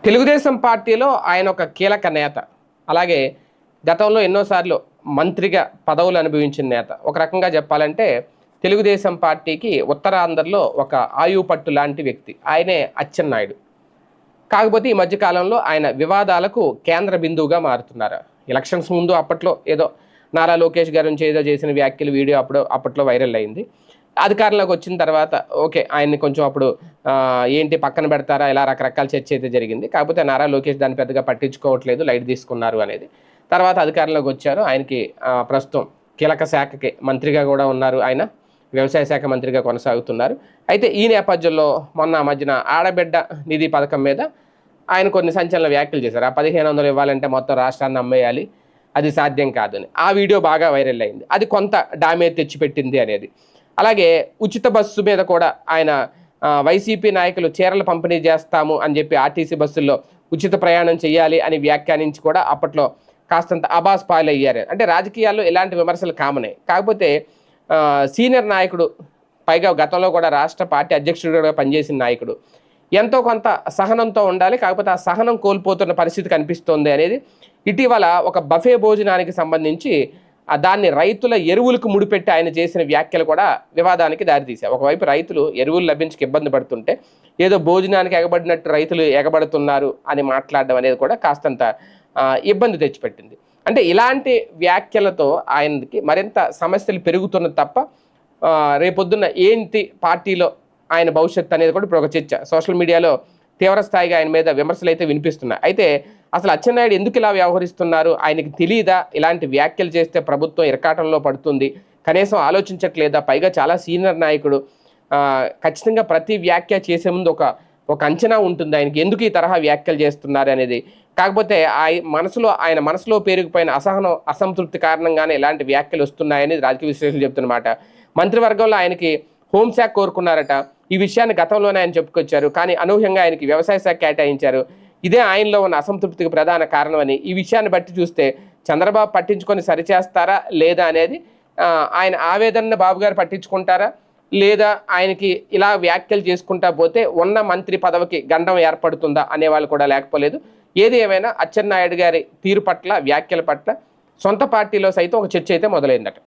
తెలుగుదేశం పార్టీలో ఆయన ఒక కీలక నేత. అలాగే గతంలో ఎన్నోసార్లు మంత్రిగా పదవులు అనుభవించిన నేత. ఒక రకంగా చెప్పాలంటే తెలుగుదేశం పార్టీకి ఉత్తరాంధ్రలో ఒక ఆయుపట్టు లాంటి వ్యక్తి. ఆయనే అచ్చెన్నాయుడు. కాకపోతే ఈ మధ్య కాలంలో ఆయన వివాదాలకు కేంద్ర బిందువుగా మారుతున్నారు. ఎలక్షన్స్ ముందు అప్పట్లో ఏదో నారా లోకేష్ గారి నుంచి ఏదో చేసిన వ్యాఖ్యలు వీడియో అప్పట్లో వైరల్ అయింది. అధికారంలోకి వచ్చిన తర్వాత ఓకే. ఆయన్ని కొంచెం అప్పుడు ఏంటి పక్కన పెడతారా ఇలా రకరకాల చర్చ అయితే జరిగింది. కాకపోతే నారా లోకేష్ దాన్ని పెద్దగా పట్టించుకోవట్లేదు, లైట్ తీసుకున్నారు అనేది. తర్వాత అధికారంలోకి వచ్చారు. ఆయనకి ప్రస్తుతం కీలక శాఖకి మంత్రిగా కూడా ఉన్నారు. ఆయన వ్యవసాయ శాఖ మంత్రిగా కొనసాగుతున్నారు. అయితే ఈ నేపథ్యంలో మొన్న మధ్యన ఆడబిడ్డ నిధి పథకం మీద ఆయన కొన్ని సంచలన వ్యాఖ్యలు చేశారు. ఆ 1500 ఇవ్వాలంటే మొత్తం రాష్ట్రాన్ని అమ్మేయాలి, అది సాధ్యం కాదని. ఆ వీడియో బాగా వైరల్ అయింది. అది కొంత డామేజ్ తెచ్చిపెట్టింది అనేది. అలాగే ఉచిత బస్సు మీద కూడా ఆయన వైసీపీ నాయకులు చీరలు పంపిణీ చేస్తాము అని చెప్పి ఆర్టీసీ బస్సుల్లో ఉచిత ప్రయాణం చేయాలి అని వ్యాఖ్యానించి కూడా అప్పట్లో కాస్తంత అబాస్ పాలయ్యారు. అంటే రాజకీయాల్లో ఇలాంటి విమర్శలు కామనే. కాకపోతే సీనియర్ నాయకుడు, పైగా గతంలో కూడా రాష్ట్ర పార్టీ అధ్యక్షుడిగా పనిచేసిన నాయకుడు, ఎంతో కొంత సహనంతో ఉండాలి. కాకపోతే ఆ సహనం కోల్పోతున్న పరిస్థితి కనిపిస్తోంది అనేది ఇటీవల ఒక బఫే భోజనానికి సంబంధించి దాన్ని రైతుల ఎరువులకు ముడిపెట్టి ఆయన చేసిన వ్యాఖ్యలు కూడా వివాదానికి దారితీశాయి. ఒకవైపు రైతులు ఎరువులు లభించక ఇబ్బంది పడుతుంటే ఏదో భోజనానికి ఎగబడినట్టు రైతులు ఎగబడుతున్నారు అని మాట్లాడడం అనేది కూడా కాస్తంత ఇబ్బంది తెచ్చిపెట్టింది. అంటే ఇలాంటి వ్యాఖ్యలతో ఆయనకి మరింత సమస్యలు పెరుగుతున్నది తప్ప రేపొద్దున్న ఏంటి పార్టీలో ఆయన భవిష్యత్తు అనేది కూడా ఇప్పుడు ఒక చర్చ. సోషల్ మీడియాలో తీవ్రస్థాయిగా ఆయన మీద విమర్శలు అయితే వినిపిస్తున్నాయి. అయితే అసలు అచ్చెన్నాయుడు ఎందుకు ఇలా వ్యవహరిస్తున్నారు, ఆయనకి తెలియదా ఇలాంటి వ్యాఖ్యలు చేస్తే ప్రభుత్వం ఇరకాటంలో పడుతుంది, కనీసం ఆలోచించట్లేదా? పైగా చాలా సీనియర్ నాయకుడు. ఖచ్చితంగా ప్రతి వ్యాఖ్య చేసే ముందు ఒక అంచనా ఉంటుంది ఆయనకి, ఎందుకు ఈ తరహా వ్యాఖ్యలు చేస్తున్నారు అనేది. కాకపోతే ఆయన మనసులో పేరుకుపోయిన అసంతృప్తి కారణంగానే ఇలాంటి వ్యాఖ్యలు వస్తున్నాయని రాజకీయ విశ్లేషకులు చెప్తున్నమాట. మంత్రివర్గంలో ఆయనకి హోంశాఖ కోరుకున్నారట. ఈ విషయాన్ని గతంలోనే ఆయన చెప్పుకొచ్చారు. కానీ అనూహ్యంగా ఆయనకి వ్యవసాయ శాఖ కేటాయించారు. ఇదే ఆయనలో ఉన్న అసంతృప్తికి ప్రధాన కారణమని ఈ విషయాన్ని బట్టి చూస్తే చంద్రబాబు పట్టించుకొని సరిచేస్తారా లేదా అనేది, ఆయన ఆవేదనను బాబు గారు పట్టించుకుంటారా లేదా ఆయనకి ఇలా వ్యాఖ్యలు చేసుకుంటా పోతే ఉన్న మంత్రి పదవికి గండం ఏర్పడుతుందా అనేవాళ్ళు కూడా లేకపోలేదు. ఏది ఏమైనా అచ్చెన్నాయుడు గారి తీరు పట్ల, వ్యాఖ్యల పట్ల సొంత పార్టీలో సైతం ఒక చర్చ అయితే మొదలైందట.